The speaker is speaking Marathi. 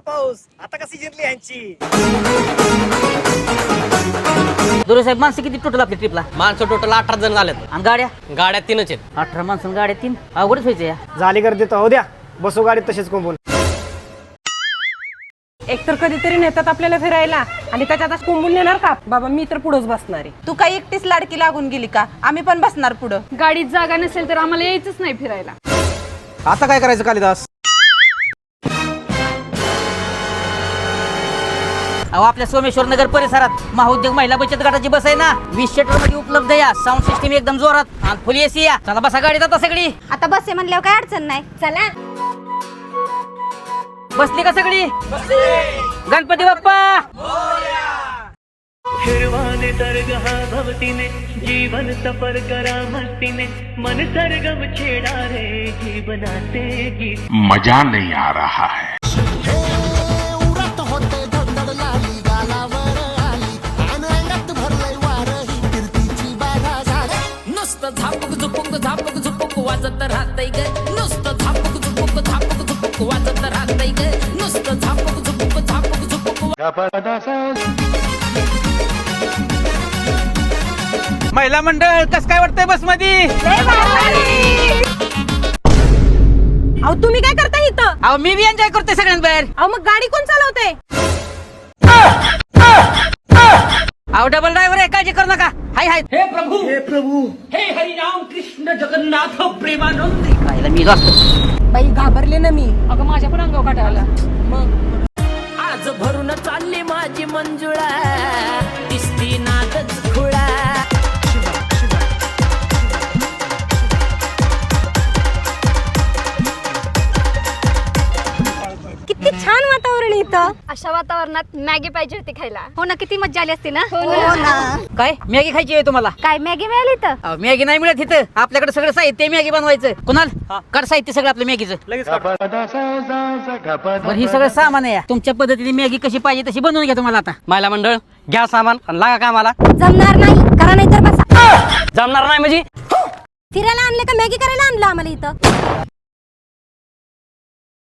पाऊस आता कशी जिरली यांची. दुरे साहेब माणसं किती टोटल आपल्या ट्रिपला? माणसं टोटल 18 जण झालेत आणि गाड्या? गाड्या 3च आहेत. 18 माणसं गाड्या 3. अवघडच व्हायचं या. झाली गर्दी तर हो द्या, बसू गाडीत तसेच कोंबून. एकतर कधीतरी नेतात आपल्याला फिरायला आणि त्याच्यात आज कोंबून नेणार का? बाबा मी तर पुढंच बसणार आहे. तू काही एकटीच लाडकी लागून गेली का? आम्ही पण बसणार पुढं. गाडीत जागा नसेल तर आम्हाला यायचंच नाही फिरायला. आता काय करायचं कालिदास? अहो आपल्या सोमेश्वर नगर परिसरात महाउद्योग महिला बचत गटाची बस आहे ना, 20 सीटर मध्ये उपलब्ध या. साऊंड सिस्टीम एकदम जोरात आणि फुल एसी या. चला बसा गाडीत आता सगळी. आता बस आहे म्हणल्यावर काय अडचण नाही. चला. बसली का सगळी? गणपती बाप्पा. हिरवाने दरगहा भवतीने जीवन सफर करा मस्तीने मन सरगम छेड़ा रे जीवनाते गीत. मजा नहीं आ रहा है. झापक झुपक वाजत राहतय ग. नुसतं झापक झुपक वाजत राहतय ग. नुसतं झापक झुपक. महिला मंडळ कस काय वाटतंय बस मध्ये? अहो तुम्ही काय करता इथं? अहो मी बी एन्जॉय करतोय सगळ्यांबाहेर. अहो मग गाडी कोण चालवते? अहो डबल ड्रायव्हर आहे, काळजी करू नका. हाय हाय. हे प्रभु हे हरिनाम कृष्ण जगन्नाथ प्रेमानंद. खायला मी जास्त. बाई घाबरले ना मी. अगं माझ्या पण अंगावर काटा आला. आज भरून चालली माझी मंजुळा. दिसती नादच खुळा. किती छान वातावरण इथं. अशा वातावरणात मॅगी पाहिजे होती खायला. हो ना, किती मज्जा आली असती ना. हो ना. काय मॅगी खायची आहे तुम्हाला? काय मॅगी मिळाली इथं? अहो, मॅगी नाही मिळत इथं. आपल्याकडे सगळं साहित्य मॅगी बनवायचं. कुणाल कर साहित्य सगळं आपलं मॅगीचं. बरं ही सगळं सामान आहे. तुमच्या पद्धतीने मॅगी कशी पाहिजे तशी बनवून घ्या तुम्हाला. आता महिला मंडळ घ्या सामान आणि लागा कामाला. जमणार नाही, करा नाही तर बसा. जमणार नाही म्हणजे फिरायला आणले का मॅगी करायला आणलं आम्हाला इथं?